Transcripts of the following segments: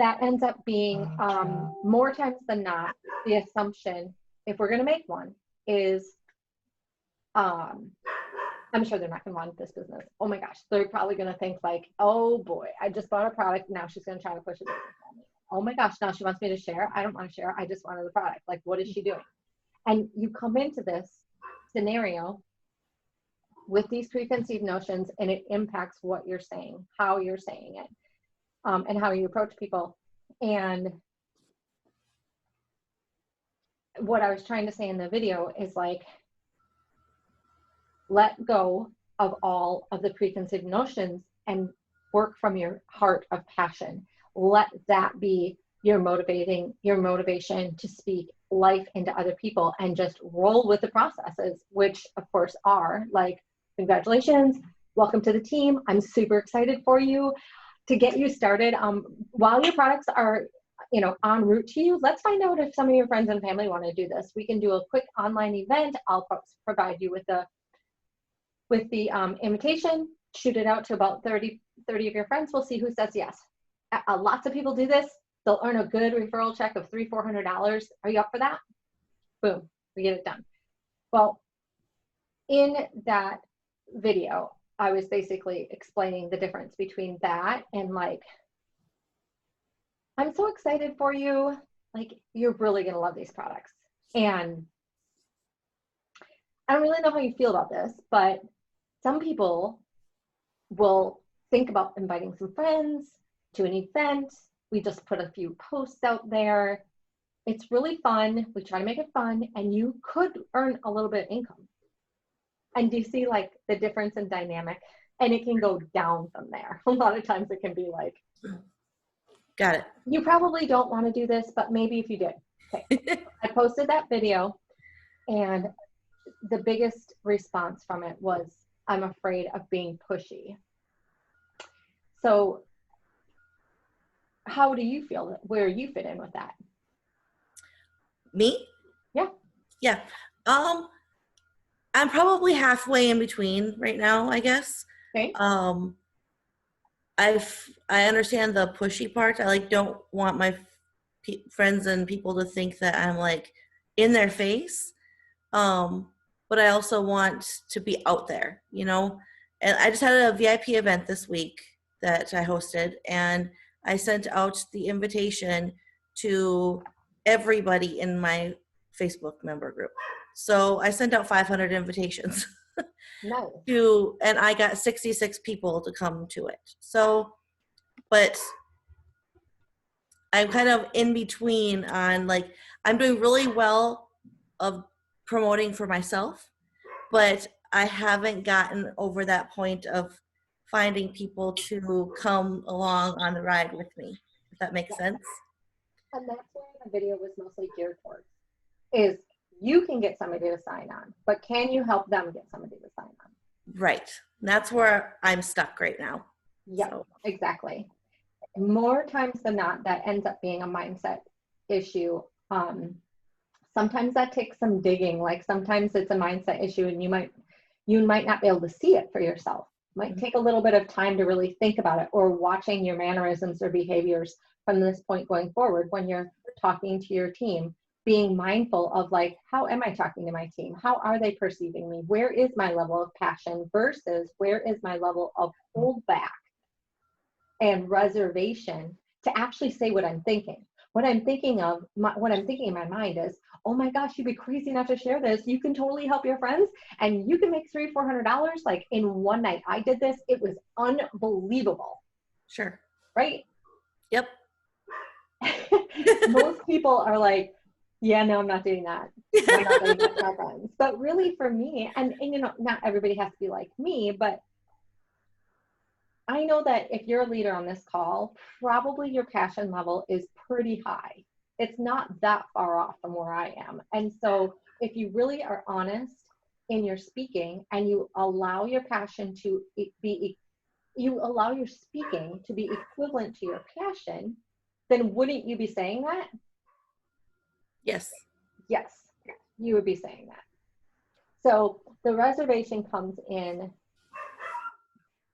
that ends up being more times than not, the assumption, if we're going to make one, is I'm sure they're not going to want this business. Oh my gosh, they're probably going to think like, oh boy, I just bought a product. Now she's going to try to push a business on me. Oh my gosh, now she wants me to share. I don't want to share. I just wanted the product. Like, what is she doing? And you come into this scenario with these preconceived notions, and it impacts what you're saying, how you're saying it, and how you approach people. And what I was trying to say in the video is like, let go of all of the preconceived notions and work from your heart of passion. Let that be your motivation to speak life into other people and just roll with the processes, which of course are like, congratulations, welcome to the team. I'm super excited for you to get you started. While your products are, en route to you, let's find out if some of your friends and family want to do this. We can do a quick online event. I'll provide you with the invitation, shoot it out to about 30 of your friends. We'll see who says yes. Lots of people do this. They'll earn a good referral check of $300-400. Are you up for that? Boom, we get it done. Well, in that video, I was basically explaining the difference between that and like, I'm so excited for you. Like, you're really going to love these products. And I don't really know how you feel about this, but some people will think about inviting some friends to an event. We just put a few posts out there. It's really fun. We try to make it fun, and you could earn a little bit of income. And do you see like the difference in dynamic? And it can go down from there. A lot of times it can be like, got it. You probably don't want to do this, but maybe if you did. Okay. I posted that video, and the biggest response from it was, I'm afraid of being pushy. So how do you feel where you fit in with that? Me? Yeah. Yeah. I'm probably halfway in between right now, I guess. Okay. I understand the pushy part. I don't want my friends and people to think that I'm like in their face. But I also want to be out there, And I just had a VIP event this week that I hosted, and I sent out the invitation to everybody in my Facebook member group. So I sent out 500 invitations. No. And I got 66 people to come to it. So, but I'm kind of in between on like, I'm doing really well of promoting for myself, but I haven't gotten over that point of finding people to come along on the ride with me, if that makes sense. And that's where the video was mostly geared towards, is you can get somebody to sign on, but can you help them get somebody to sign on? Right. That's where I'm stuck right now. Yeah, so. Exactly. More times than not, that ends up being a mindset issue. Sometimes that takes some digging. Like sometimes it's a mindset issue, and you might not be able to see it for yourself. It might take a little bit of time to really think about it, or watching your mannerisms or behaviors from this point going forward when you're talking to your team, being mindful of like, how am I talking to my team? How are they perceiving me? Where is my level of passion versus where is my level of holdback and reservation to actually say what I'm thinking? What I'm thinking in my mind is, oh my gosh, you'd be crazy not to share this. You can totally help your friends, and you can make $300-400 like in one night. I did this. It was unbelievable. Sure. Right? Yep. Most people are like, yeah, no, I'm not doing that. I'm not doing that with my friends. But really for me, and not everybody has to be like me, but I know that if you're a leader on this call, probably your passion level is pretty high. It's not that far off from where I am. And so if you really are honest in your speaking, and you allow your passion to you allow your speaking to be equivalent to your passion, then wouldn't you be saying that? Yes. Yes, you would be saying that. So the reservation comes in,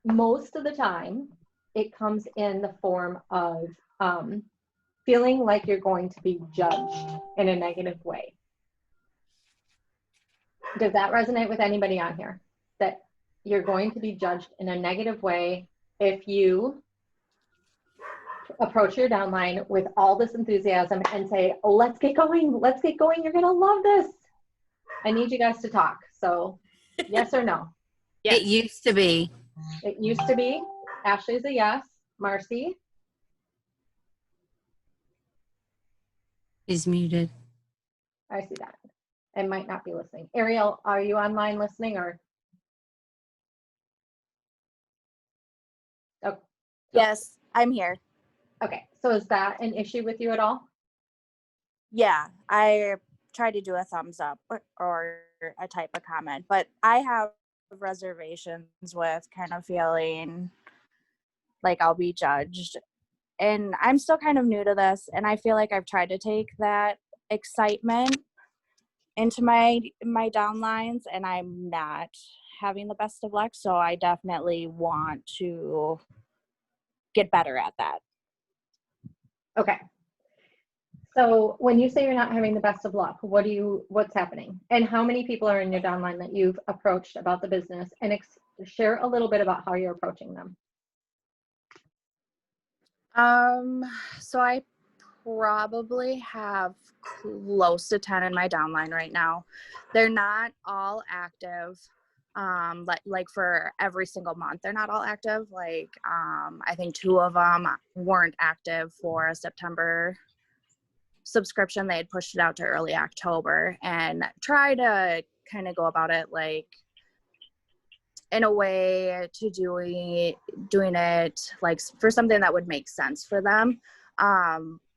most of the time, it comes in the form of feeling like you're going to be judged in a negative way. Does that resonate with anybody on here? That you're going to be judged in a negative way if you approach your downline with all this enthusiasm and say, oh, let's get going, you're gonna love this. I need you guys to talk. So yes or no? Yes. It used to be. It used to be. Ashley's a yes. Marcy? Is muted. I see that. And might not be listening. Ariel, are you online listening or? Oh, Yes, I'm here. okay. So is that an issue with you at all? Yeah, I try to do a thumbs up or a type of comment, but I have reservations with kind of feeling like I'll be judged. And I'm still kind of new to this, and I feel like I've tried to take that excitement into my downlines, and I'm not having the best of luck. So I definitely want to get better at that. Okay. So when you say you're not having the best of luck, what's happening? And how many people are in your downline that you've approached about the business? And share a little bit about how you're approaching them. So I probably have close to 10 in my downline right now. They're not all active. Like for every single month, they're not all active. Like, I think 2 of them weren't active for a September subscription. They had pushed it out to early October, and try to kind of go about it like in a way to doing it like for something that would make sense for them.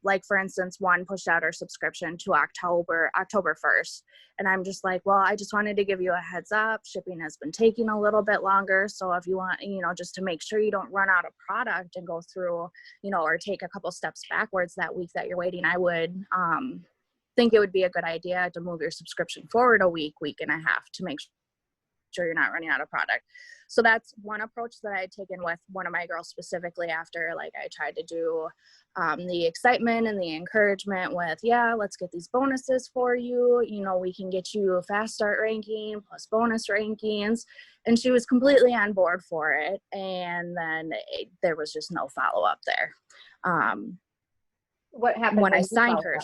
Like for instance, one pushed out our subscription to October 1st. And I'm just like, well, I just wanted to give you a heads up. Shipping has been taking a little bit longer. So if you want, just to make sure you don't run out of product and go through, or take a couple steps backwards that week that you're waiting, I would think it would be a good idea to move your subscription forward a week and a half to make sure you're not running out of product. So that's one approach that I had taken with one of my girls specifically after, like, I tried to do the excitement and the encouragement with, yeah, let's get these bonuses for you. We can get you a fast start ranking plus bonus rankings. And she was completely on board for it. And then there was just no follow-up there. What happened when I signed her?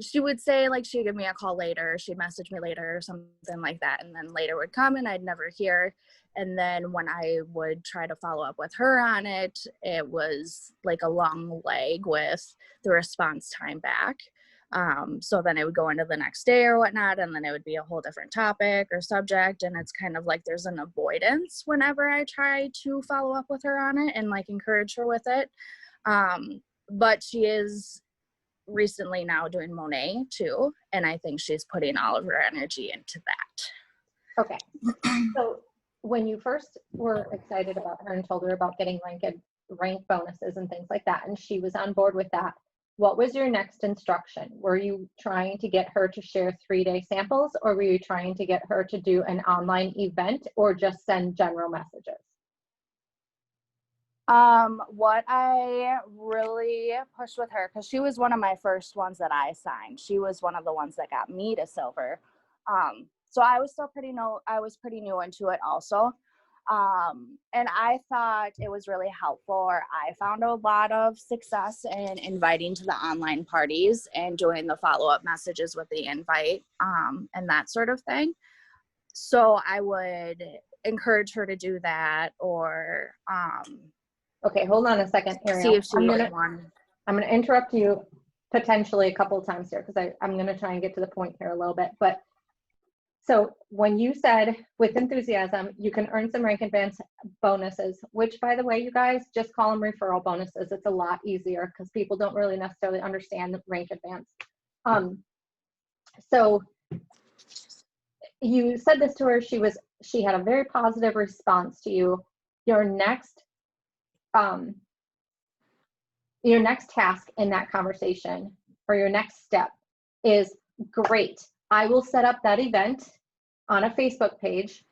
She would say, like, she'd give me a call later, she'd message me later or something like that, and then later would come and I'd never hear. And then when I would try to follow up with her on it, it was like a long leg with the response time back. So then it would go into the next day or whatnot, and then it would be a whole different topic or subject, and it's kind of like there's an avoidance whenever I try to follow up with her on it and like encourage her with it. But she is recently now doing Monet too, and I think she's putting all of her energy into that. Okay. So when you first were excited about her and told her about getting rank bonuses and things like that, and she was on board with that, what was your next instruction? Were you trying to get her to share 3-day samples, or were you trying to get her to do an online event, or just send general messages? What I really pushed with her, because she was one of my first ones that I signed. She was one of the ones that got me to silver. So I was still pretty new into it also. And I thought it was really helpful. I found a lot of success in inviting to the online parties and doing the follow-up messages with the invite, and that sort of thing. So I would encourage her to do that, or, okay, hold on a second, Ariel. See if she really wanted. I'm going to interrupt you potentially a couple of times here, because I'm going to try and get to the point here a little bit. But so when you said with enthusiasm, you can earn some rank advance bonuses, which, by the way, you guys, just call them referral bonuses. It's a lot easier because people don't really necessarily understand the rank advance. So you said this to her. She had a very positive response to you. Your next task in that conversation, or your next step, is great. I will set up that event on a Facebook page,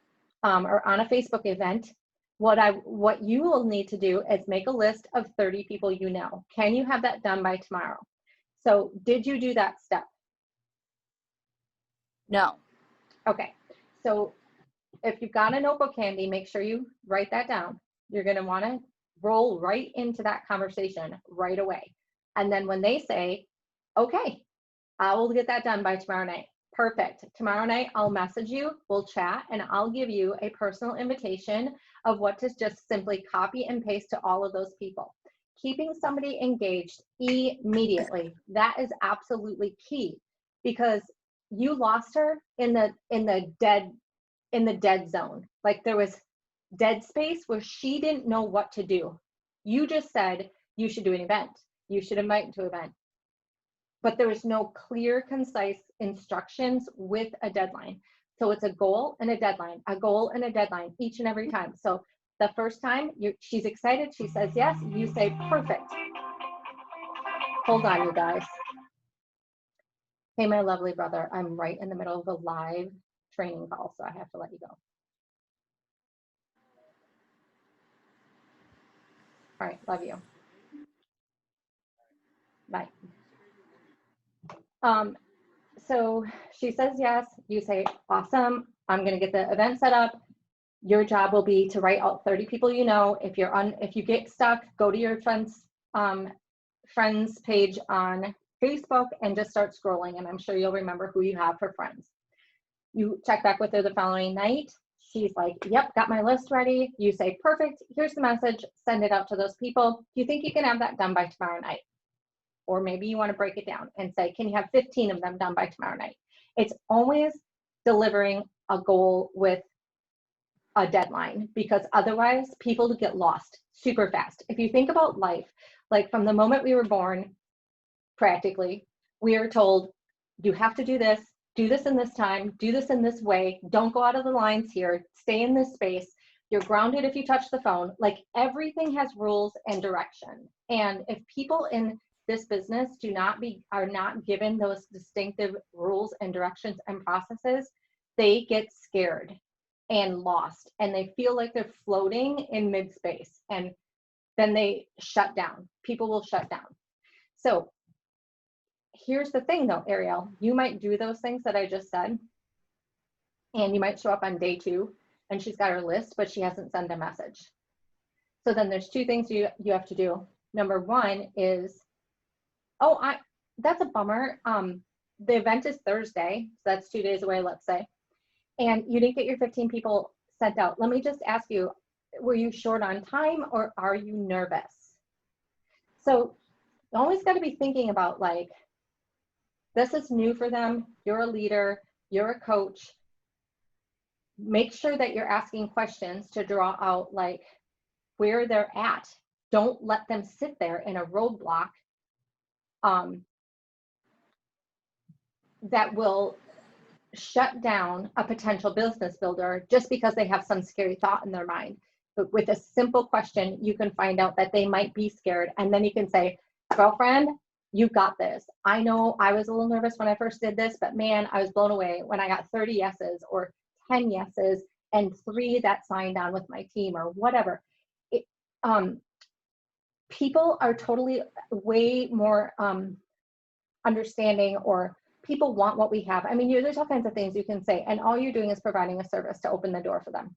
or on a Facebook event. what you will need to do is make a list of 30 people you know. Can you have that done by tomorrow? So did you do that step? No. Okay. So if you've got a notebook handy, make sure you write that down. You're going to want to roll right into that conversation right away. And then when they say, okay, I will get that done by tomorrow night. Perfect. Tomorrow night, I'll message you, we'll chat, and I'll give you a personal invitation of what to just simply copy and paste to all of those people. Keeping somebody engaged immediately, that is absolutely key, because you lost her in the dead zone. Like there was dead space where she didn't know what to do. You just said you should do an event. You should invite to an event. But there was no clear, concise instructions with a deadline. So it's a goal and a deadline, a goal and a deadline each and every time. So the first time she's excited, she says yes, you say perfect. Hold on, you guys. Hey, my lovely brother, I'm right in the middle of a live training call, so I have to let you go. All right, love you. Bye. So she says yes, you say, awesome, I'm gonna get the event set up. Your job will be to write out 30 people you know. If you get stuck, go to your friends page on Facebook and just start scrolling, and I'm sure you'll remember who you have for friends. You check back with her the following night. She's like, yep, got my list ready. You say, perfect, here's the message, send it out to those people. Do you think you can have that done by tomorrow night? Or maybe you want to break it down and say, can you have 15 of them done by tomorrow night? It's always delivering a goal with a deadline, because otherwise people get lost super fast. If you think about life, like from the moment we were born, practically, we are told, you have to do this in this time, do this in this way, don't go out of the lines here, stay in this space, you're grounded if you touch the phone. Like everything has rules and direction. And if people in this business are not given those distinctive rules and directions and processes, they get scared and lost, and they feel like they're floating in mid-space, and then they shut down. People will shut down. So here's the thing though, Ariel, you might do those things that I just said, and you might show up on day 2 and she's got her list, but she hasn't sent a message. So then there's 2 things you have to do. Number 1 is, that's a bummer. The event is Thursday, so that's 2 days away, let's say, and you didn't get your 15 people sent out. Let me just ask you, were you short on time or are you nervous? So you always got to be thinking about, like, this is new for them. You're a leader, you're a coach. Make sure that you're asking questions to draw out like where they're at. Don't let them sit there in a roadblock that will shut down a potential business builder just because they have some scary thought in their mind. But with a simple question, you can find out that they might be scared. And then you can say, girlfriend, you got this. I know I was a little nervous when I first did this, but man, I was blown away when I got 30 yeses or 10 yeses and 3 that signed on with my team or whatever. People are totally way more understanding, or people want what we have. I mean, there's all kinds of things you can say, and all you're doing is providing a service to open the door for them.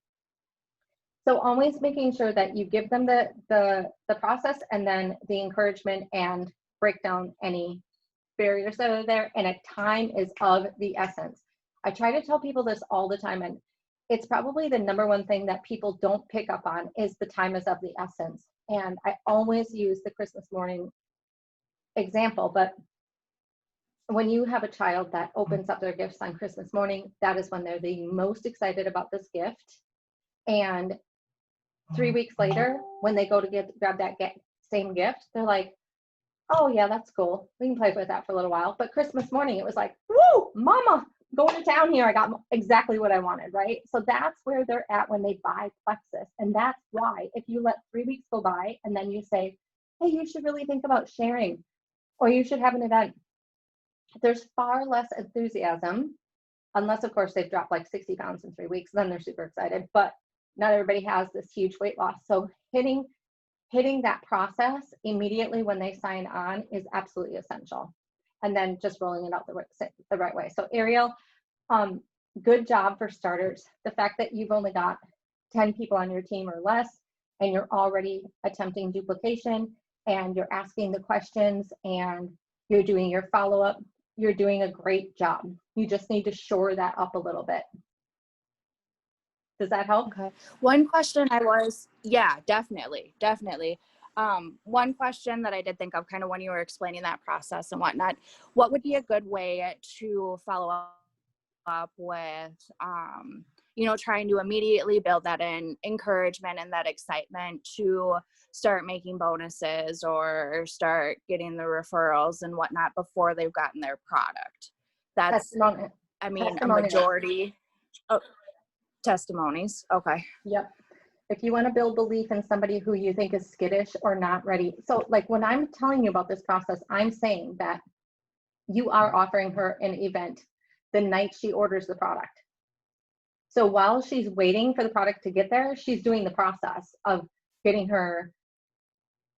So always making sure that you give them the process and then the encouragement and break down any barriers that are there. And time is of the essence. I try to tell people this all the time, and it's probably the number one thing that people don't pick up on is the time is of the essence. And I always use the Christmas morning example, but when you have a child that opens up their gifts on Christmas morning, that is when they're the most excited about this gift. And 3 weeks later, when they go to grab that same gift, they're like, oh yeah, that's cool. We can play with that for a little while. But Christmas morning, it was like, woo, mama, going to town here. I got exactly what I wanted, right? So that's where they're at when they buy Plexus. And that's why if you let 3 weeks go by and then you say, hey, you should really think about sharing, or you should have an event, there's far less enthusiasm, unless of course they've dropped like 60 pounds in 3 weeks, then they're super excited. But not everybody has this huge weight loss. So hitting that process immediately when they sign on is absolutely essential. And then just rolling it out the right way. So Ariel, good job for starters. The fact that you've only got 10 people on your team or less, and you're already attempting duplication, and you're asking the questions, and you're doing your follow-up, you're doing a great job. You just need to shore that up a little bit. Does that help? Okay. One question yeah, definitely. One question that I did think of kind of when you were explaining that process and whatnot, what would be a good way to follow up with, trying to immediately build that encouragement and that excitement to start making bonuses or start getting the referrals and whatnot before they've gotten their product? That's, a majority. Oh, testimonies. Okay. Yep. If you want to build belief in somebody who you think is skittish or not ready. So like when I'm telling you about this process, I'm saying that you are offering her an event the night she orders the product. So while she's waiting for the product to get there, she's doing the process of getting her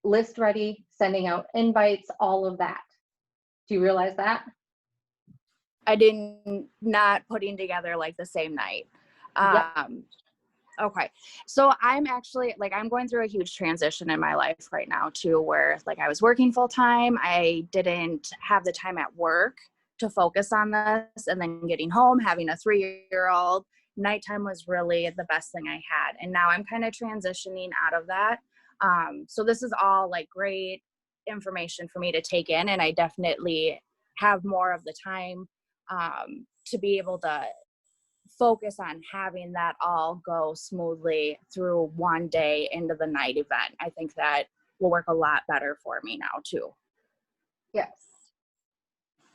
list ready, sending out invites, all of that. Do you realize that? I didn't, not putting together like the same night. Yep. Okay. So I'm actually I'm going through a huge transition in my life right now too, where I was working full time. I didn't have the time at work to focus on this, and then getting home, having a 3-year-old, nighttime was really the best thing I had. And now I'm kind of transitioning out of that. So this is all great information for me to take in, and I definitely have more of the time to be able to focus on having that all go smoothly through one day into the night event. I think that will work a lot better for me now too. Yes.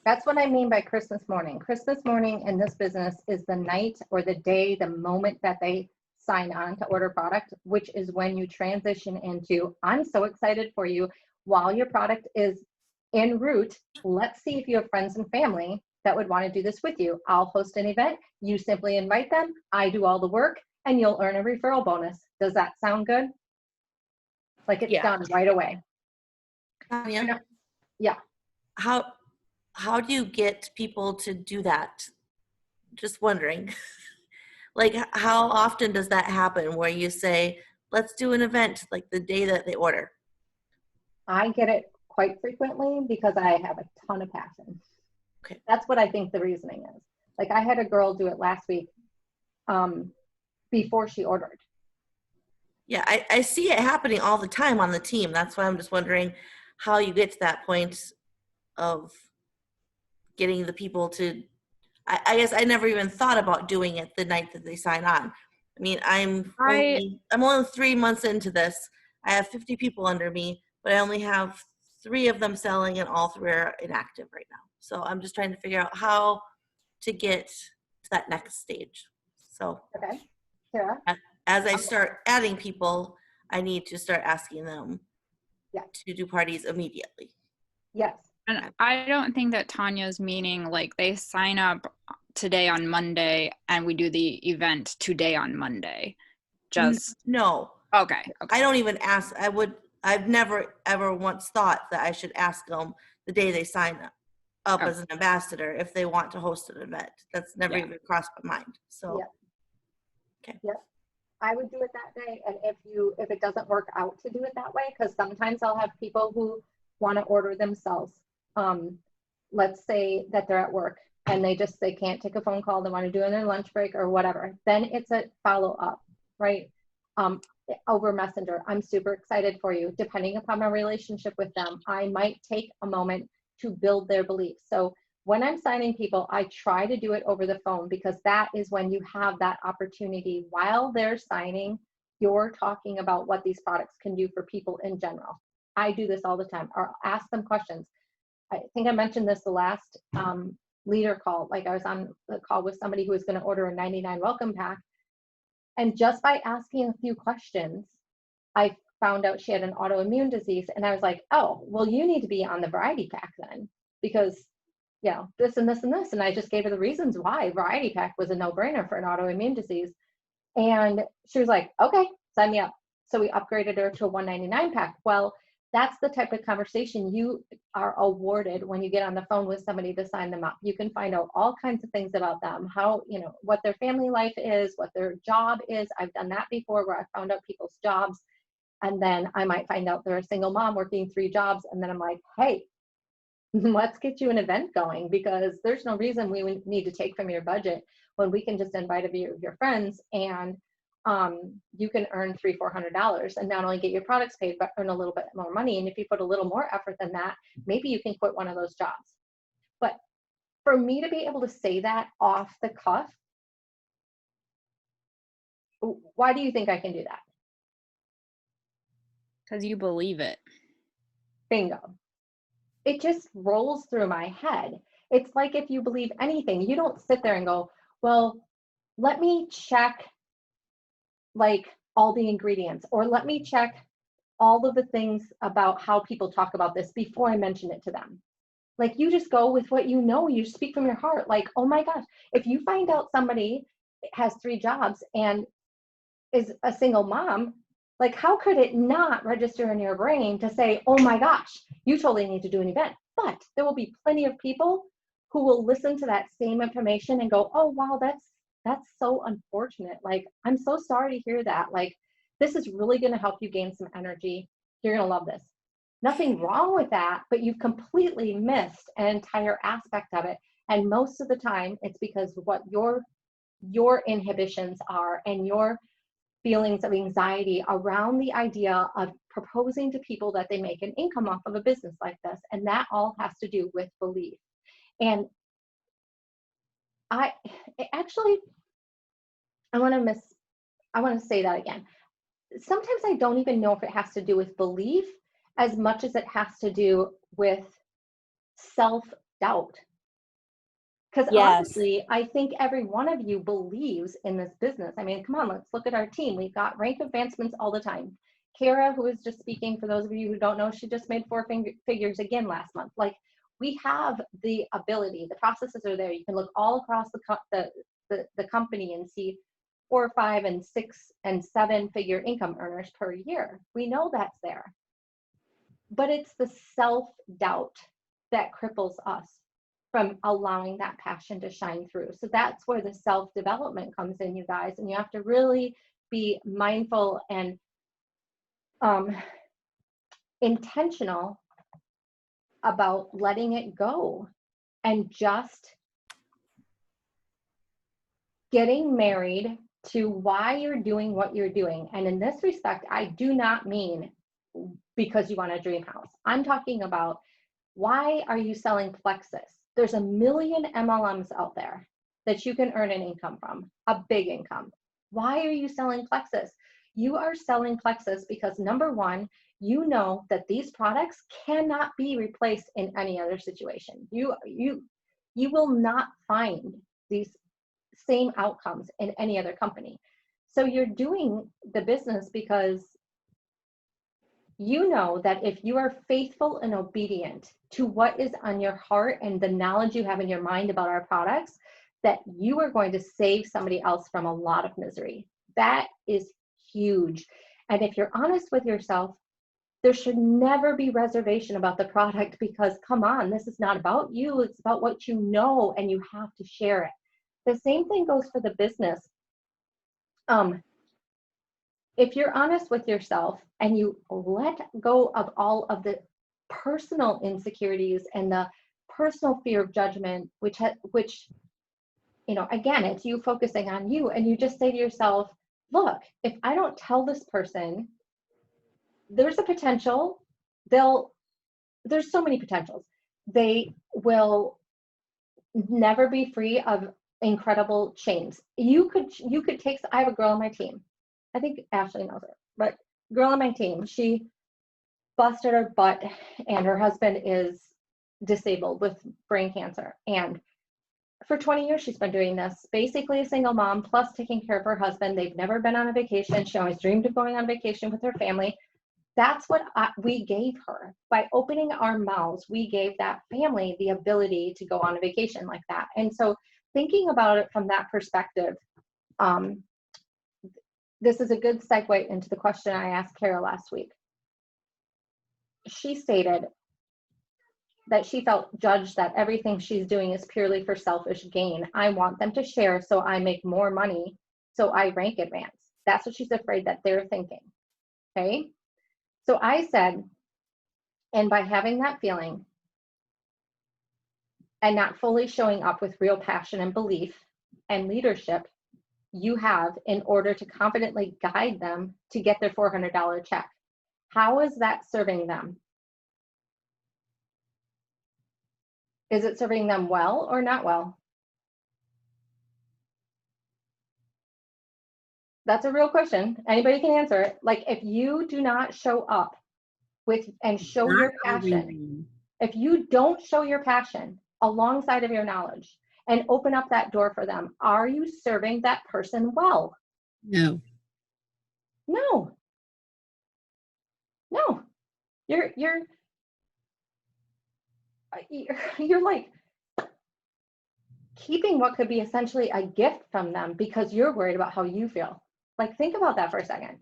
That's what I mean by Christmas morning. Christmas morning in this business is the night or the day, the moment that they sign on to order product, which is when you transition into, I'm so excited for you. While your product is en route, let's see if you have friends and family that would want to do this with you. I'll host an event. You simply invite them. I do all the work, and you'll earn a referral bonus. Does that sound good? It's done right away. Tanya? Yeah. How do you get people to do that? Just wondering. How often does that happen where you say, let's do an event the day that they order? I get it quite frequently because I have a ton of passion. Okay. That's what I think the reasoning is. I had a girl do it last week before she ordered. Yeah, I see it happening all the time on the team. That's why I'm just wondering how you get to that point of getting the people to, I guess I never even thought about doing it the night that they sign on. I mean, I'm only 3 months into this. I have 50 people under me, but I only have 3 of them selling, and all 3 are inactive right now. So I'm just trying to figure out how to get to that next stage. So okay, Sarah? As I start adding people, I need to start asking them to do parties immediately. Yes. And I don't think that Tanya's meaning they sign up today on Monday and we do the event today on Monday. Just no. Okay. I don't even ask. I've never ever once thought that I should ask them the day they sign up as an ambassador if they want to host an event. That's never even crossed my mind. So okay. Yep. I would do it that day. And if it doesn't work out to do it that way, because sometimes I'll have people who want to order themselves. Let's say that they're at work and they can't take a phone call, they want to do it in their lunch break or whatever. Then it's a follow-up, right? Over Messenger. I'm super excited for you. Depending upon my relationship with them, I might take a moment to build their beliefs. So when I'm signing people, I try to do it over the phone, because that is when you have that opportunity. While they're signing, you're talking about what these products can do for people in general. I do this all the time, or ask them questions. I think I mentioned this the last leader call. I was on the call with somebody who was going to order a 99 welcome pack. And just by asking a few questions, I found out she had an autoimmune disease. And I was like, oh, well, you need to be on the variety pack then, because this and this and this. And I just gave her the reasons why variety pack was a no-brainer for an autoimmune disease. And she was like, okay, sign me up. So we upgraded her to a $199 pack. Well, that's the type of conversation you are awarded when you get on the phone with somebody to sign them up. You can find out all kinds of things about them, how, you know, what their family life is, what their job is. I've done that before where I found out people's jobs. And then I might find out they're a single mom working 3 jobs. And then I'm like, hey, let's get you an event going, because there's no reason we need to take from your budget when we can just invite a few of your friends and you can earn $300-400 and not only get your products paid, but earn a little bit more money. And if you put a little more effort than that, maybe you can quit one of those jobs. But for me to be able to say that off the cuff, why do you think I can do that? Because you believe it. Bingo. It just rolls through my head. It's like if you believe anything, you don't sit there and go, well, let me check like all the ingredients, or let me check all of the things about how people talk about this before I mention it to them. Like, you just go with what you know, you speak from your heart. Like, oh my gosh, if you find out somebody has 3 jobs and is a single mom, like, how could it not register in your brain to say, oh my gosh, you totally need to do an event? But there will be plenty of people who will listen to that same information and go, oh wow, that's so unfortunate. Like, I'm so sorry to hear that. Like, this is really going to help you gain some energy. You're going to love this. Nothing wrong with that, but you've completely missed an entire aspect of it. And most of the time it's because of what your inhibitions are and your feelings of anxiety around the idea of proposing to people that they make an income off of a business like this. And that all has to do with belief. And I want to say that again. Sometimes I don't even know if it has to do with belief as much as it has to do with self-doubt. Because honestly, I think every one of you believes in this business. I mean, come on, let's look at our team. We've got rank advancements all the time. Kara, who is just speaking, for those of you who don't know, she just made 4 figures again last month. Like, we have the ability, the processes are there. You can look all across the company and see 4, 5, and 6, and 7 figure income earners per year. We know that's there. But it's the self-doubt that cripples us from allowing that passion to shine through. So that's where the self-development comes in, you guys. And you have to really be mindful and intentional about letting it go and just getting married to why you're doing what you're doing. And in this respect, I do not mean because you want a dream house. I'm talking about, why are you selling Plexus? There's a million MLMs out there that you can earn an income from, a big income. Why are you selling Plexus? You are selling Plexus because, number one, you know that these products cannot be replaced in any other situation. You will not find these same outcomes in any other company. So you're doing the business because you know that if you are faithful and obedient to what is on your heart and the knowledge you have in your mind about our products, that you are going to save somebody else from a lot of misery. That is huge. And if you're honest with yourself, there should never be reservation about the product, because come on, this is not about you. It's about what you know, and you have to share it. The same thing goes for the business. If you're honest with yourself and you let go of all of the personal insecurities and the personal fear of judgment, which you know, again, it's you focusing on you, and you just say to yourself, look, if I don't tell this person, there's a potential, there's so many potentials. They will never be free of incredible chains. You could take, I have a girl on my team. I think Ashley knows her, but girl on my team, she busted her butt, and her husband is disabled with brain cancer. And for 20 years, she's been doing this, basically a single mom, plus taking care of her husband. They've never been on a vacation. She always dreamed of going on vacation with her family. That's what we gave her. By opening our mouths, we gave that family the ability to go on a vacation like that. And so thinking about it from that perspective, this is a good segue into the question I asked Kara last week. She stated that she felt judged that everything she's doing is purely for selfish gain. I want them to share so I make more money, so I rank advance. That's what she's afraid that they're thinking. Okay? So I said, and by having that feeling and not fully showing up with real passion and belief and leadership you have in order to confidently guide them to get their $400 check, how is that serving them? Is it serving them well or not well? That's a real question. Anybody can answer it. Like, if you do not show up with and show your passion, if you don't show your passion alongside of your knowledge and open up that door for them, are you serving that person well? No. No. No. You're like keeping what could be essentially a gift from them because you're worried about how you feel. Like, think about that for a second.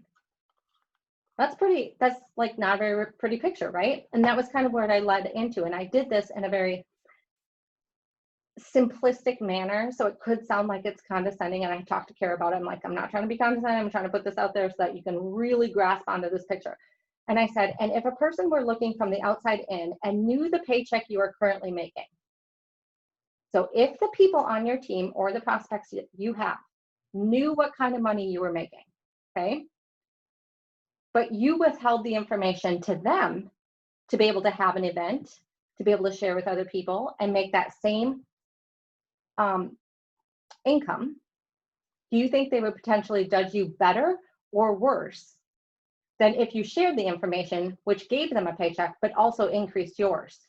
That's like not a very pretty picture, right? And that was kind of what I led into. And I did this in a very simplistic manner. So it could sound like it's condescending. And I talked to Kara about it. I'm like, I'm not trying to be condescending. I'm trying to put this out there so that you can really grasp onto this picture. And I said, and if a person were looking from the outside in and knew the paycheck you are currently making, so if the people on your team or the prospects you have knew what kind of money you were making, okay, but you withheld the information to them to be able to have an event, to be able to share with other people and make that same income, do you think they would potentially judge you better or worse than if you shared the information, which gave them a paycheck, but also increased yours?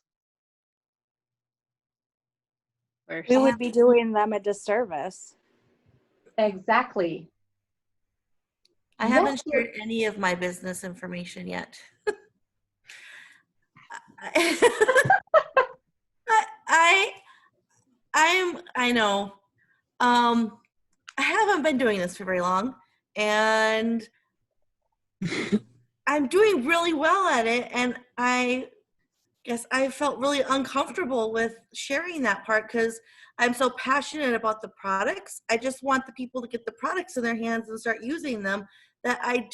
We would be doing them a disservice. Exactly. I haven't shared any of my business information yet. I know. I haven't been doing this for very long, and I'm doing really well at it, and I guess I felt really uncomfortable with sharing that part because I'm so passionate about the products. I just want the people to get the products in their hands and start using them that I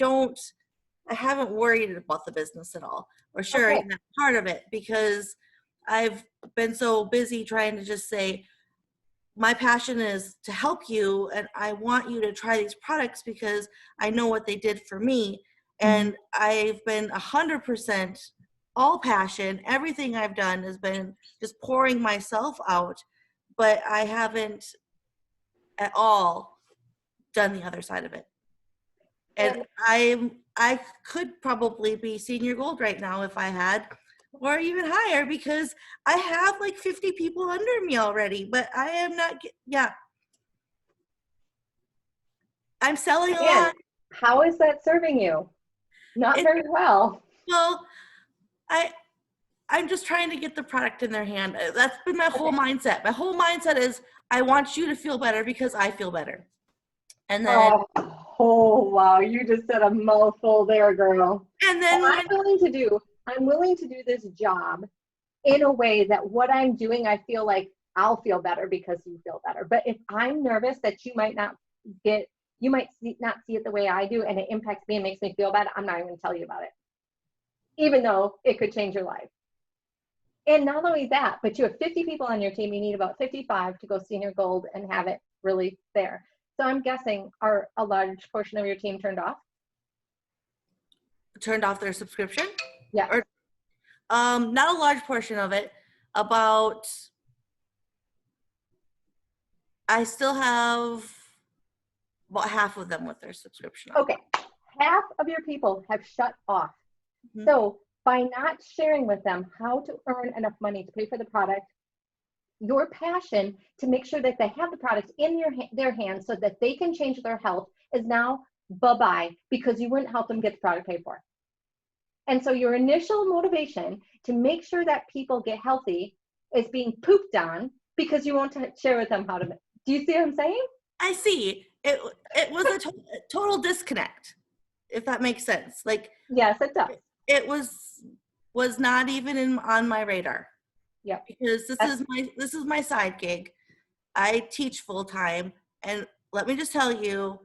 haven't worried about the business at all or sharing that part of it because I've been so busy trying to just say, my passion is to help you and I want you to try these products because I know what they did for me. And I've been 100% all passion. Everything I've done has been just pouring myself out, but I haven't at all done the other side of it. And I could probably be senior gold right now if I had, or even higher, because I have like 50 people under me already, but I am not, I'm selling a lot. How is that serving you? Not very well. Well, I'm just trying to get the product in their hand. That's been my whole mindset. My whole mindset is I want you to feel better because I feel better. And then oh wow, you just said a mouthful there, girl. And then I'm willing to do this job in a way that what I'm doing, I feel like I'll feel better because you feel better. But if I'm nervous that you might not see it the way I do and it impacts me and makes me feel bad, I'm not even going to tell you about it, even though it could change your life. And not only that, but you have 50 people on your team. You need about 55 to go senior gold and have it really there. So I'm guessing are a large portion of your team turned off? Turned off their subscription? Yeah. Or, not a large portion of it. I still have about half of them with their subscription. Okay. Half of your people have shut off. Mm-hmm. So by not sharing with them how to earn enough money to pay for the product, your passion to make sure that they have the products in their hands so that they can change their health is now bye-bye because you wouldn't help them get the product paid for. And so your initial motivation to make sure that people get healthy is being pooped on because you won't share with them how to. Do you see what I'm saying? I see. it was a total disconnect, if that makes sense. Like, Yes, it does. it was not even on my radar. Yep. Because this is my side gig. I teach full time, and let me just tell you,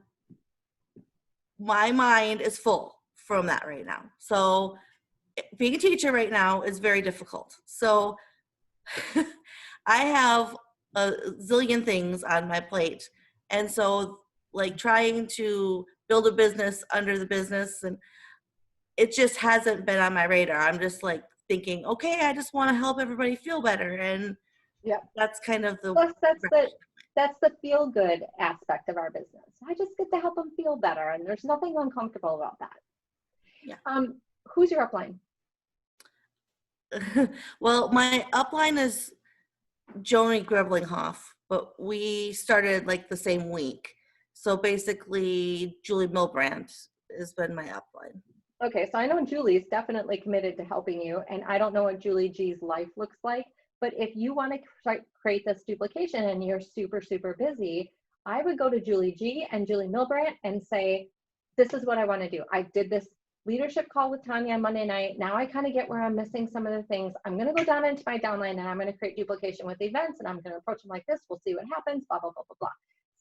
my mind is full from that right now. So being a teacher right now is very difficult. So I have a zillion things on my plate. And so like trying to build a business under the business, and it just hasn't been on my radar. I'm just like thinking, okay, I just want to help everybody feel better. And Yep. that's kind of the Plus, that's the feel good aspect of our business. I just get to help them feel better, and there's nothing uncomfortable about that. Yeah. Who's your upline? Well, my upline is Joni Greblinghoff, but we started like the same week. So basically, Julie Milbrandt has been my upline. Okay, so I know Julie's definitely committed to helping you, and I don't know what Julie G's life looks like, but if you want to create this duplication and you're super, super busy, I would go to Julie G and Julie Milbrandt and say, this is what I want to do. I did this leadership call with Tanya on Monday night. Now I kind of get where I'm missing some of the things. I'm going to go down into my downline and I'm going to create duplication with events, and I'm going to approach them like this. We'll see what happens, blah, blah, blah, blah, blah.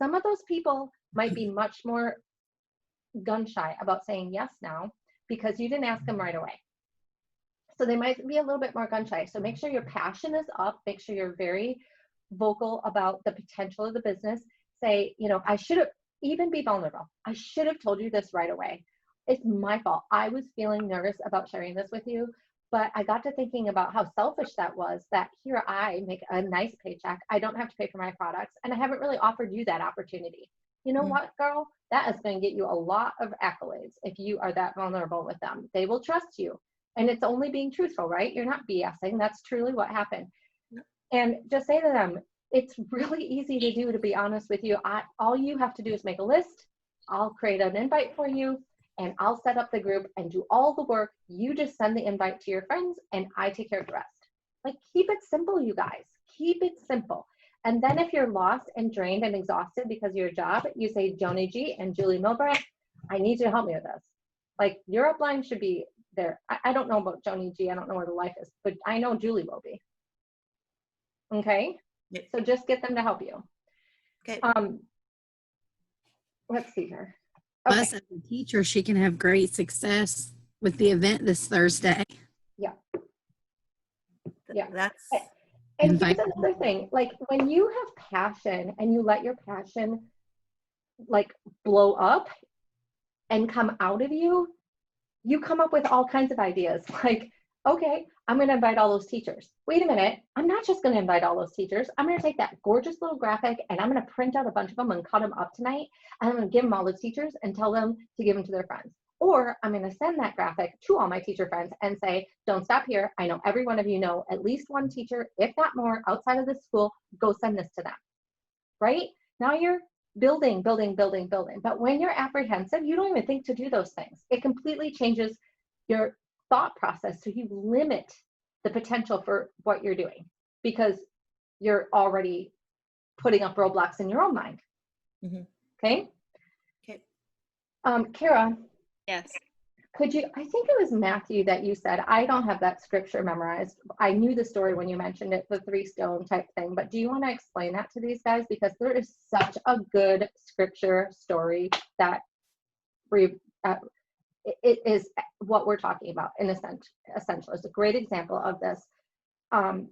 Some of those people might be much more gun shy about saying yes now because you didn't ask them right away. So they might be a little bit more gun shy. So make sure your passion is up. Make sure you're very vocal about the potential of the business. Say, you know, I should have, even be vulnerable. I should have told you this right away. It's my fault. I was feeling nervous about sharing this with you, but I got to thinking about how selfish that was, that here I make a nice paycheck. I don't have to pay for my products, and I haven't really offered you that opportunity. You know what, girl? That is going to get you a lot of accolades if you are that vulnerable with them. They will trust you. And it's only being truthful, right? You're not BSing. That's truly what happened. And just say to them, it's really easy to do, to be honest with you. All you have to do is make a list. I'll create an invite for you, and I'll set up the group and do all the work. You just send the invite to your friends, and I take care of the rest. Like, keep it simple, you guys. Keep it simple. And then if you're lost and drained and exhausted because of your job, you say, Joni G and Julie Milbrandt, I need you to help me with this. Like, your upline should be there. I don't know about Joni G. I don't know where the life is, but I know Julie will be. Okay? Yeah. So just get them to help you. Okay. Let's see here. Plus, Okay. as a teacher, she can have great success with the event this Thursday. Yeah. Yeah. That's And here's another thing, like when you have passion and you let your passion like blow up and come out of you, you come up with all kinds of ideas. Like, okay, I'm going to invite all those teachers. Wait a minute. I'm not just going to invite all those teachers. I'm going to take that gorgeous little graphic and I'm going to print out a bunch of them and cut them up tonight. And I'm going to give them all the teachers and tell them to give them to their friends. Or I'm going to send that graphic to all my teacher friends and say, don't stop here. I know every one of you know at least one teacher, if not more, outside of this school. Go send this to them. Right? Now you're building. But when you're apprehensive, you don't even think to do those things. It completely changes your thought process. So you limit the potential for what you're doing because you're already putting up roadblocks in your own mind. Mm-hmm. Okay? Okay. Kara. Yes. Could you, I think it was Matthew that you said, I don't have that scripture memorized. I knew the story when you mentioned it, the 3 stone type thing, but do you want to explain that to these guys? Because there is such a good scripture story that it is what we're talking about in essential. It's a great example of this. And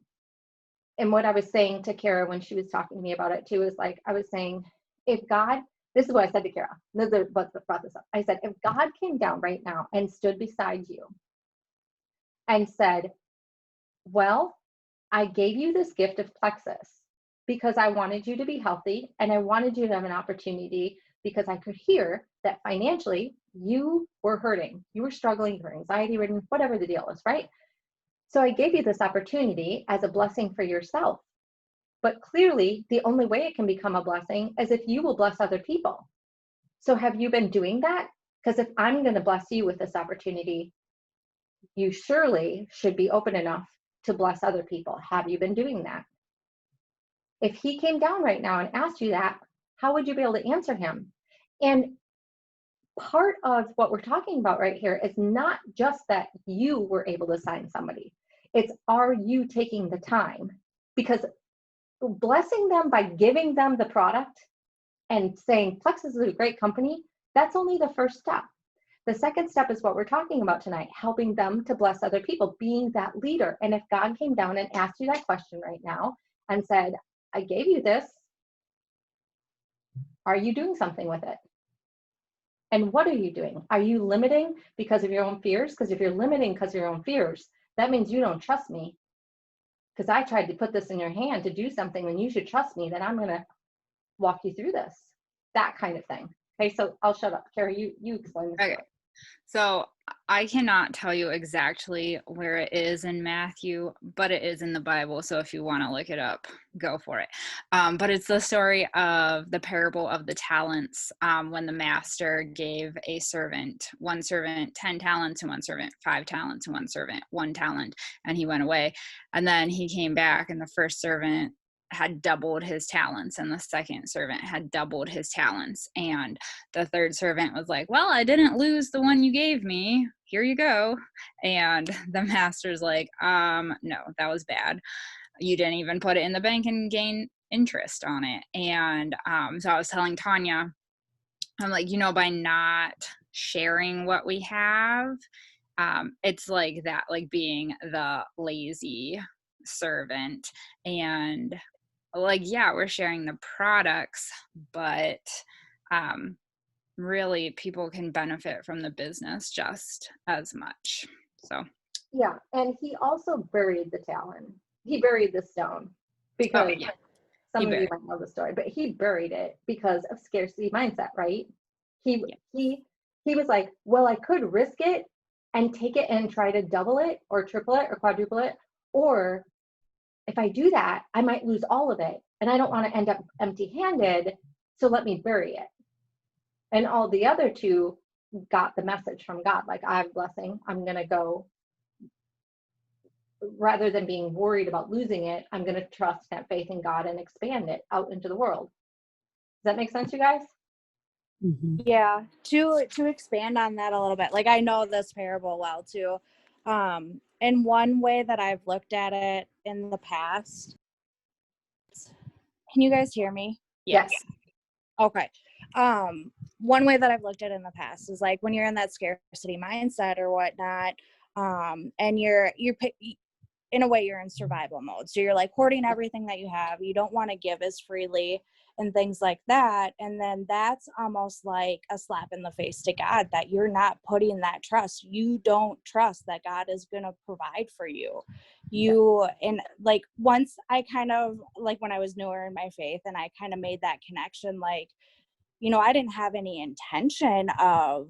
what I was saying to Kara when she was talking to me about it too, is like, I was saying, if God, this is what I said to Kara. This is what brought this up. I said, if God came down right now and stood beside you and said, well, I gave you this gift of plexus because I wanted you to be healthy and I wanted you to have an opportunity because I could hear that financially you were hurting. You were struggling, you were anxiety ridden, whatever the deal is, right? So I gave you this opportunity as a blessing for yourself. But clearly, the only way it can become a blessing is if you will bless other people. So have you been doing that? Because if I'm going to bless you with this opportunity, you surely should be open enough to bless other people. Have you been doing that? If he came down right now and asked you that, how would you be able to answer him? And part of what we're talking about right here is not just that you were able to sign somebody. It's, are you taking the time? Because blessing them by giving them the product and saying Plexus is a great company, that's only the first step. The second step is what we're talking about tonight, helping them to bless other people, being that leader. And if God came down and asked you that question right now and said, I gave you this, are you doing something with it? And what are you doing? Are you limiting because of your own fears? Because if you're limiting because of your own fears, that means you don't trust me. Because I tried to put this in your hand to do something, and you should trust me that I'm going to walk you through this. That kind of thing. Okay, so I'll shut up. Carrie, you explain this. Okay. So I cannot tell you exactly where it is in Matthew, but it is in the Bible. So if you want to look it up, go for it. But it's the story of the parable of the talents, when the master gave a servant, one servant 10 talents, and one servant 5 talents, and one servant 1 talent, and he went away. And then he came back, and the first servant had doubled his talents, and the second servant had doubled his talents, and the third servant was like, well, I didn't lose the one you gave me, here you go. And the master's like, no, that was bad, you didn't even put it in the bank and gain interest on it. And so I was telling Tanya, I'm like, by not sharing what we have, it's like that, like being the lazy servant. And like, yeah, we're sharing the products, but really people can benefit from the business just as much. So Yeah, and he also buried the talent. He buried the stone because yeah, some of you might know the story, but he buried it because of scarcity mindset, right? He was like, well, I could risk it and take it and try to double it or triple it or quadruple it, or if I do that, I might lose all of it, and I don't want to end up empty-handed, so let me bury it. And all the other two got the message from God, like, I have blessing, I'm going to go, rather than being worried about losing it, I'm going to trust and have faith in God and expand it out into the world. Does that make sense, you guys? Mhm. Yeah, to expand on that a little bit, like I know this parable well too. And one way that I've looked at it in the past, can you guys hear me? Yes. Okay. One way that I've looked at it in the past is like when you're in that scarcity mindset or whatnot, and you're in a way you're in survival mode. So you're like hoarding everything that you have. You don't want to give as freely and things like that. And then that's almost like a slap in the face to God that you're not putting that trust. You don't trust that God is going to provide for you. And like once I kind of like when I was newer in my faith and I kind of made that connection, like, I didn't have any intention of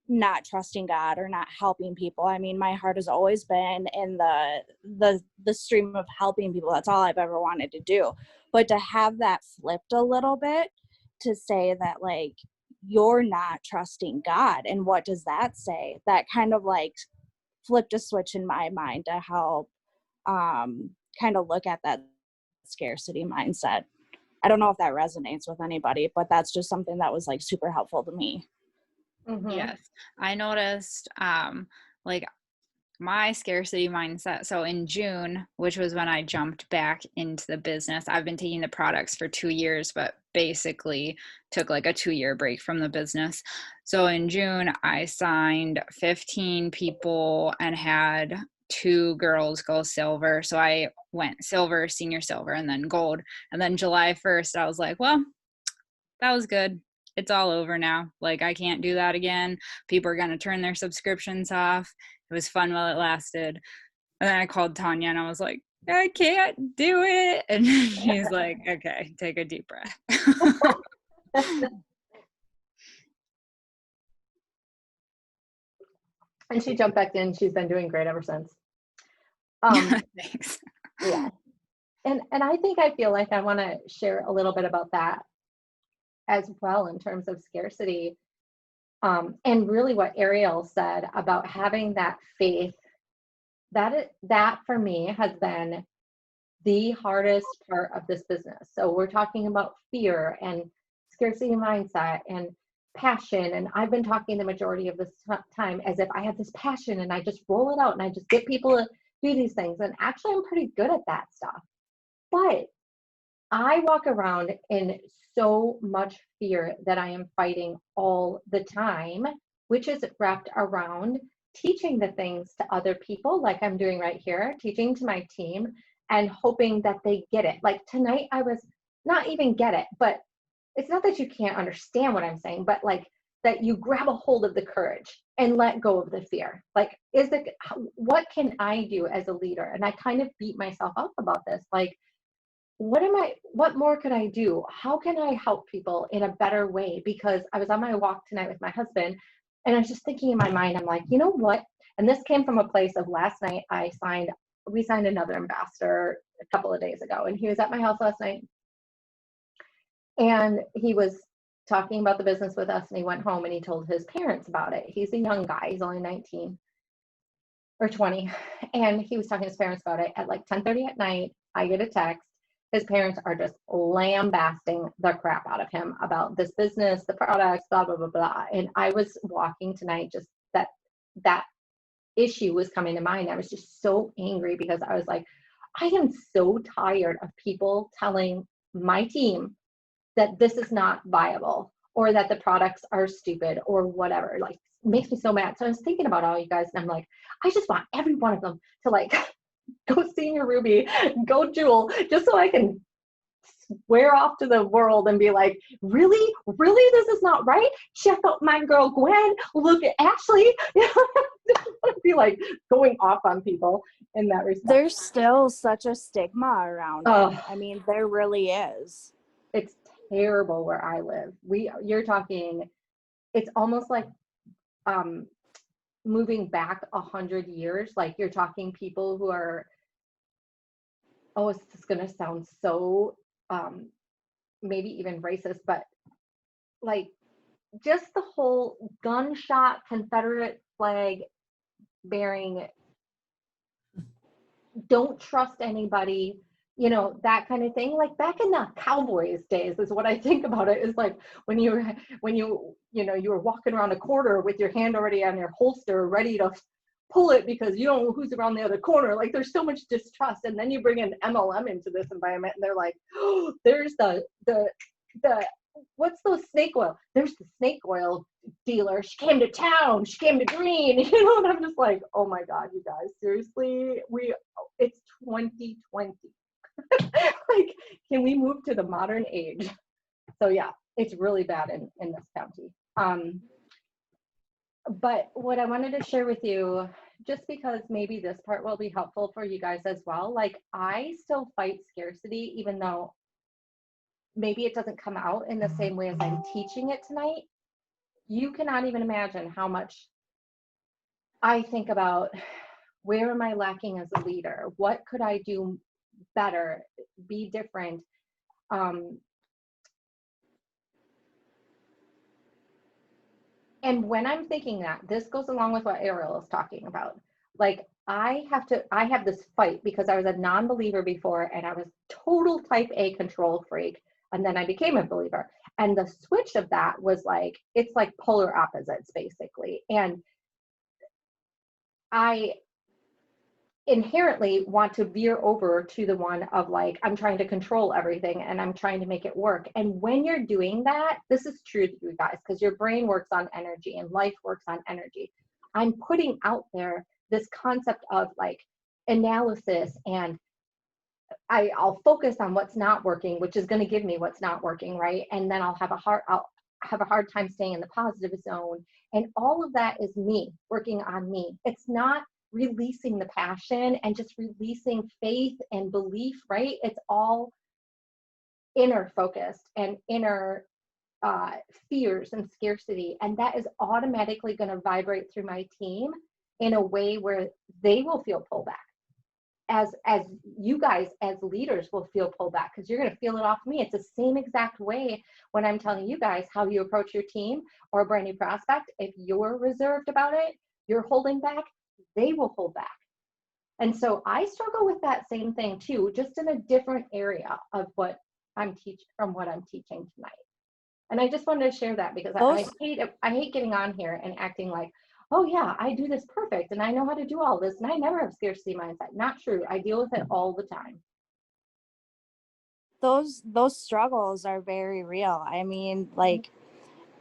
not trusting God or not helping people. I mean, my heart has always been in the stream of helping people. That's all I've ever wanted to do. But to have that flipped a little bit, to say that like you're not trusting God, and what does that say? That kind of like flipped a switch in my mind to help kind of look at that scarcity mindset. I don't know if that resonates with anybody, but that's just something that was like super helpful to me. Mm-hmm. yes, I noticed like my scarcity mindset. So in June, which was when I jumped back into the business, I've been taking the products for 2 years, but basically took like a 2-year break from the business. So in June, I signed 15 people and had 2 girls go silver. So I went silver, senior silver, and then gold. And then July 1st, I was like, well, that was good. It's all over now. Like, I can't do that again. People are going to turn their subscriptions off. It was fun while it lasted. And then I called Tanya and I was like, I can't do it. And she's like, okay, take a deep breath. And she jumped back in. She's been doing great ever since. Thanks. Yeah. And I feel like I want to share a little bit about that as well in terms of scarcity. And really what Ariel said about having that faith, that for me has been the hardest part of this business. So we're talking about fear and scarcity mindset and passion. And I've been talking the majority of this time as if I have this passion and I just roll it out and I just get people to do these things. And actually, I'm pretty good at that stuff. But I walk around in so much fear that I am fighting all the time, which is wrapped around teaching the things to other people, like I'm doing right here, teaching to my team and hoping that they get it. Like tonight, I was not even get it, but it's not that you can't understand what I'm saying, but like that you grab a hold of the courage and let go of the fear. Like, what can I do as a leader? And I kind of beat myself up about this. Like, what more could I do? How can I help people in a better way? Because I was on my walk tonight with my husband and I was just thinking in my mind, I'm like, you know what? And this came from a place of last night, we signed another ambassador a couple of days ago, and he was at my house last night and he was talking about the business with us, and he went home and he told his parents about it. He's a young guy, he's only 19 or 20. And he was talking to his parents about it at like 10:30 at night. I get a text. His parents are just lambasting the crap out of him about this business, the products, blah, blah, blah, blah. And I was walking tonight, just that issue was coming to mind. I was just so angry because I was like, I am so tired of people telling my team that this is not viable or that the products are stupid or whatever. Like, it makes me so mad. So I was thinking about all you guys and I'm like, I just want every one of them to like go Senior Ruby, go Jewel, just so I can swear off to the world and be like, really, this is not right. Check out my girl Gwen. Look at Ashley. Be like going off on people in that respect. There's still such a stigma around it. I mean, there really is. It's terrible where I live. You're talking, it's almost like moving back 100 years. Like you're talking people who are, this is going to sound so maybe even racist, but like just the whole gunshot Confederate flag bearing, don't trust anybody, that kind of thing. Like back in the Cowboys days is what I think about it, is like when you were walking around a corner with your hand already on your holster ready to pull it because you don't know who's around the other corner. Like there's so much distrust, and then you bring in MLM into this environment and they're like, oh, there's the what's those snake oil? There's the snake oil dealer. She came to town. She came to green. And I'm just like, oh my God, you guys, seriously, it's 2020. Like, can we move to the modern age? So yeah, it's really bad in this county. But what I wanted to share with you, just because maybe this part will be helpful for you guys as well, like I still fight scarcity, even though maybe it doesn't come out in the same way as I'm teaching it tonight. You cannot even imagine how much I think about, where am I lacking as a leader? What could I do better, be different? And when I'm thinking that, this goes along with what Ariel is talking about. Like I have this fight because I was a non-believer before and I was total type A control freak. And then I became a believer. And the switch of that was like, it's like polar opposites basically. And I inherently want to veer over to the one of like, I'm trying to control everything and I'm trying to make it work. And when you're doing that, this is true to you guys, because your brain works on energy and life works on energy. I'm putting out there this concept of like analysis, and I'll focus on what's not working, which is going to give me what's not working, right? And then I'll have a hard time staying in the positive zone. And all of that is me working on me. It's not releasing the passion and just releasing faith and belief, right? It's all inner focused and inner fears and scarcity. And that is automatically going to vibrate through my team in a way where they will feel pullback. As you guys as leaders will feel pullback, because you're going to feel it off me. It's the same exact way when I'm telling you guys how you approach your team or a brand new prospect. If you're reserved about it, you're holding back, they will hold back. And so I struggle with that same thing too, just in a different area of what I'm teaching tonight. And I just wanted to share that because I hate getting on here and acting like, oh yeah, I do this perfect and I know how to do all this and I never have scarcity mindset. Not true. I deal with it all the time. Those struggles are very real. I mean, like,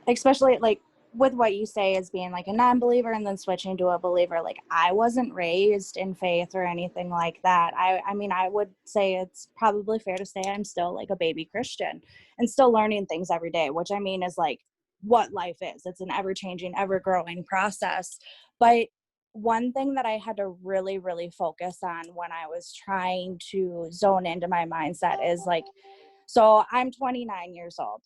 especially like with what you say as being like a non-believer and then switching to a believer, like I wasn't raised in faith or anything like that. I mean, I would say it's probably fair to say I'm still like a baby Christian and still learning things every day, which I mean is like what life is. It's an ever-changing, ever-growing process. But one thing that I had to really, really focus on when I was trying to zone into my mindset is like, so I'm 29 years old.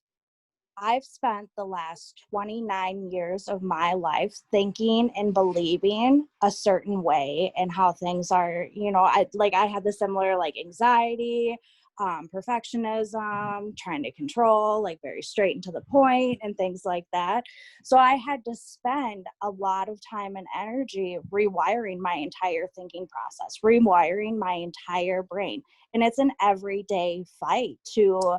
I've spent the last 29 years of my life thinking and believing a certain way and how things are, you know, I had the similar like anxiety, perfectionism, trying to control, like very straight and to the point and things like that. So I had to spend a lot of time and energy rewiring my entire thinking process, rewiring my entire brain. And it's an everyday fight to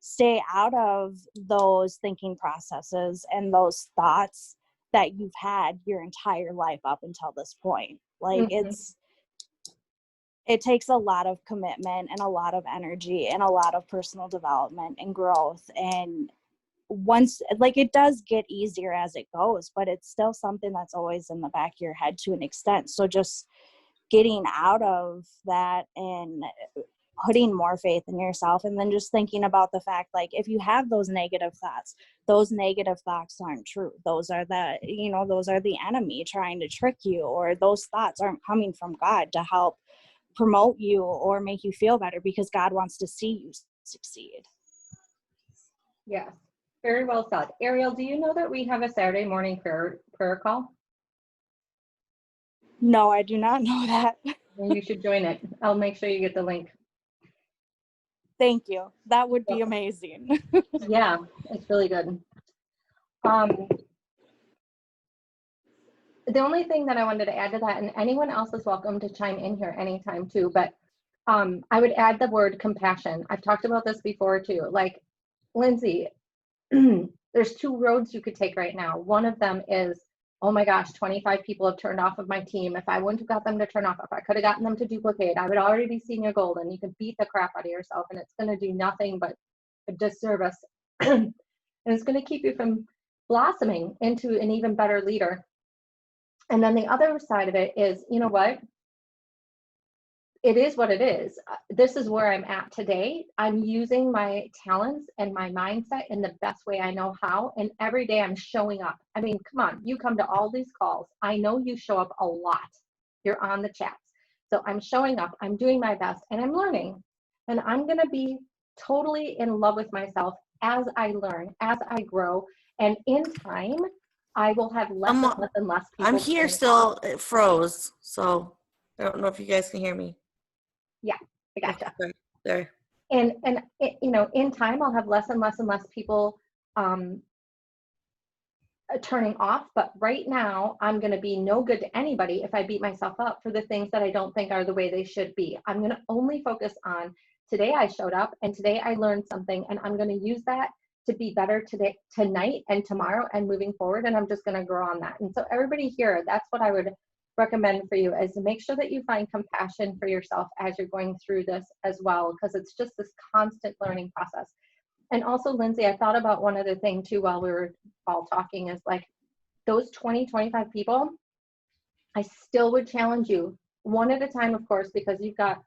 stay out of those thinking processes and those thoughts that you've had your entire life up until this point. Like it takes a lot of commitment and a lot of energy and a lot of personal development and growth. And once, like, it does get easier as it goes, but it's still something that's always in the back of your head to an extent. So just getting out of that and putting more faith in yourself, and then just thinking about the fact, like, if you have those negative thoughts aren't true. Those are the enemy trying to trick you, or those thoughts aren't coming from God to help promote you or make you feel better, because God wants to see you succeed. Yes, very well said. Ariel, do you know that we have a Saturday morning prayer call? No, I do not know that. Well, you should join it. I'll make sure you get the link. Thank you. That would be amazing. Yeah, it's really good. The only thing that I wanted to add to that, and anyone else is welcome to chime in here anytime too, but I would add the word compassion. I've talked about this before too. Like, Lindsay, there's two roads you could take right now. One of them is, oh my gosh, 25 people have turned off of my team. If I wouldn't have got them to turn off, if I could have gotten them to duplicate, I would already be senior gold, and you could beat the crap out of yourself, and it's going to do nothing but a disservice. And it's going to keep you from blossoming into an even better leader. And then the other side of it is, you know what? It is what it is. This is where I'm at today. I'm using my talents and my mindset in the best way I know how. And every day I'm showing up. I mean, come on, you come to all these calls. I know you show up a lot. You're on the chats. So I'm showing up, I'm doing my best, and I'm learning. And I'm going to be totally in love with myself as I learn, as I grow. And in time, I will have less and less people. I'm here still. It froze. So I don't know if you guys can hear me. Yeah, I gotcha. Okay, there. And you know, in time, I'll have less and less people turning off. But right now, I'm going to be no good to anybody if I beat myself up for the things that I don't think are the way they should be. I'm going to only focus on today I showed up and today I learned something, and I'm going to use that to be better today, tonight, and tomorrow, and moving forward. And I'm just going to grow on that. And so everybody here, that's what I would recommend for you, is to make sure that you find compassion for yourself as you're going through this as well, because it's just this constant learning process. And also, Lindsay, I thought about one other thing too while we were all talking, is like those 20, 25 people, I still would challenge you one at a time, of course, because you've got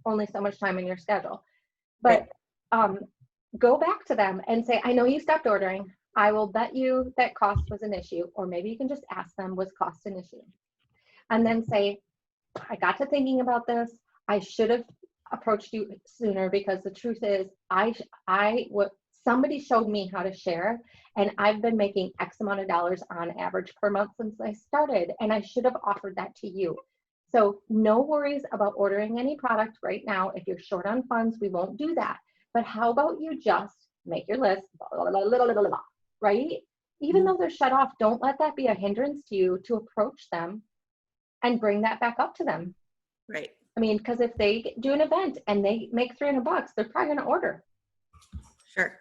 only so much time in your schedule. But go back to them and say, I know you stopped ordering. I will bet you that cost was an issue. Or maybe you can just ask them, was cost an issue? And then say, I got to thinking about this. I should have approached you sooner, because the truth is, somebody showed me how to share, and I've been making X amount of dollars on average per month since I started, and I should have offered that to you. So no worries about ordering any product right now. If you're short on funds, we won't do that. But how about you just make your list, right? Even though they're shut off, don't let that be a hindrance to you to approach them and bring that back up to them. Right. I mean, because if they do an event and they make $300, they're probably going to order. Sure.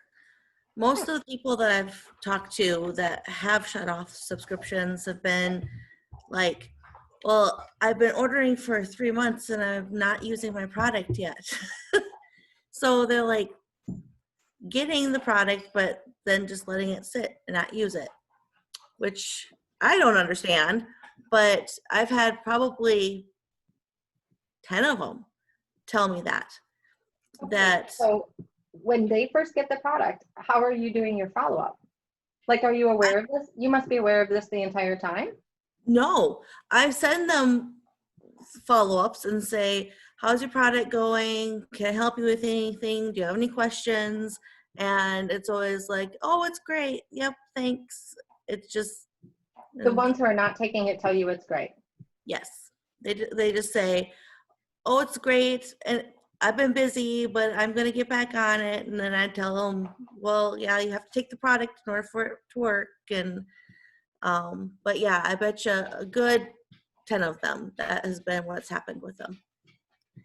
Most of the people that I've talked to that have shut off subscriptions have been like, well, I've been ordering for 3 months and I'm not using my product yet. So they're like getting the product, but then just letting it sit and not use it, which I don't understand. But I've had probably 10 of them tell me that. So when they first get the product, how are you doing your follow-up? Like, are you aware of this? You must be aware of this the entire time. No, I send them follow-ups and say, how's your product going? Can I help you with anything? Do you have any questions? And it's always like, oh, it's great. Yep, thanks. It's just The ones who are not taking it tell you it's great. yes. They just say, oh, it's great, and I've been busy, but I'm going to get back on it. And then I tell them, well, yeah, you have to take the product in order for it to work. And but yeah, I bet you a good 10 of them that has been what's happened with them.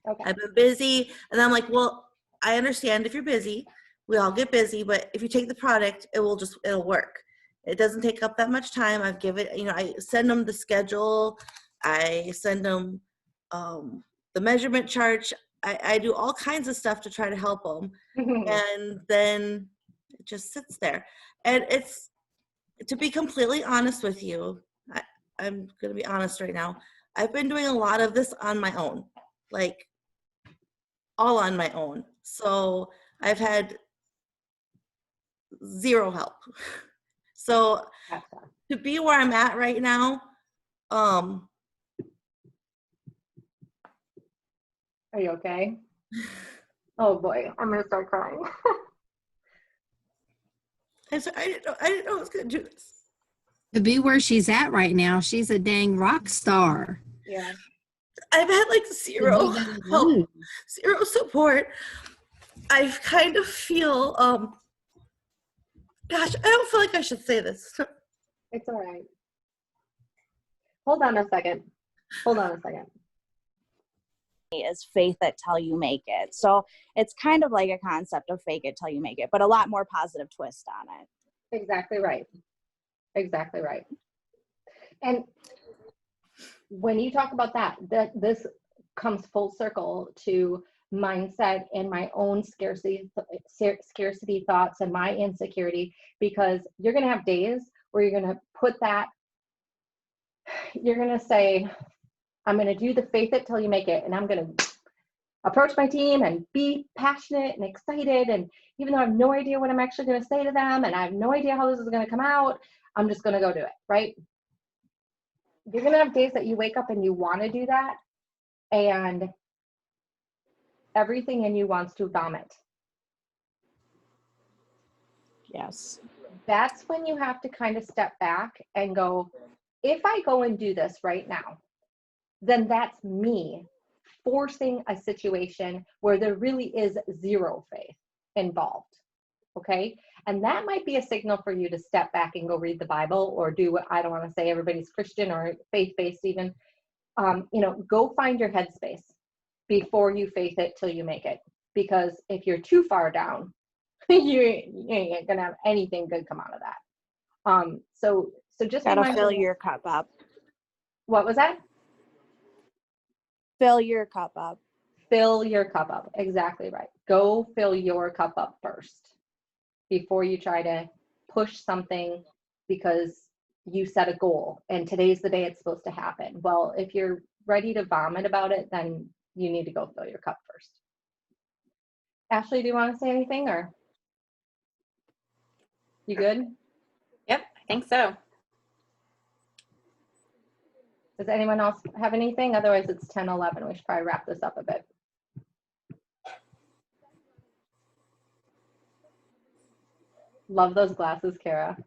Okay. I've been busy, and I'm like, well, I understand if you're busy. We all get busy, but if you take the product, it'll work. It doesn't take up that much time. I've given, I send them the schedule. I send them the measurement chart. I do all kinds of stuff to try to help them. And then it just sits there. And it's, to be completely honest with you, I'm going to be honest right now. I've been doing a lot of this on my own, like all on my own. So I've had zero help. So to be where I'm at right now, are you okay? Oh boy, I'm gonna start crying. I didn't know I was gonna do this. To be where she's at right now, she's a dang rock star. Yeah. I've had like zero help, zero support. I kind of feel, gosh, I don't feel like I should say this. It's all right. Hold on a second. Is faith it till you make it. So it's kind of like a concept of fake it till you make it, but a lot more positive twist on it. Exactly right. And when you talk about that this comes full circle to mindset and my own scarcity thoughts and my insecurity, because you're going to have days where you're going to put that, you're going to say, I'm going to do the faith it till you make it, and I'm going to approach my team and be passionate and excited, and even though I have no idea what I'm actually going to say to them and I have no idea how this is going to come out, I'm just going to go do it, right? You're going to have days that you wake up and you want to do that, and everything in you wants to vomit. Yes. That's when you have to kind of step back and go, if I go and do this right now, then that's me forcing a situation where there really is zero faith involved. Okay. And that might be a signal for you to step back and go read the Bible, or do what, I don't want to say everybody's Christian or faith-based even, go find your headspace before you faith it till you make it. Because if you're too far down, you ain't gonna have anything good come out of that. So just gotta fill your cup up. What was that? Fill your cup up. Fill your cup up. Exactly right. Go fill your cup up first before you try to push something because you set a goal and today's the day it's supposed to happen. Well, if you're ready to vomit about it, then you need to go fill your cup first. Ashley, do you want to say anything, or you good? Yep, I think so. Does anyone else have anything? Otherwise, it's 10:11. We should probably wrap this up a bit. Love those glasses, Kara.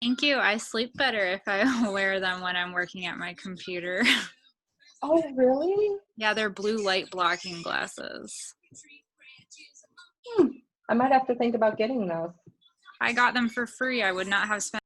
Thank you. I sleep better if I wear them when I'm working at my computer. Oh, really? Yeah, they're blue light blocking glasses. I might have to think about getting those. I got them for free. I would not have spent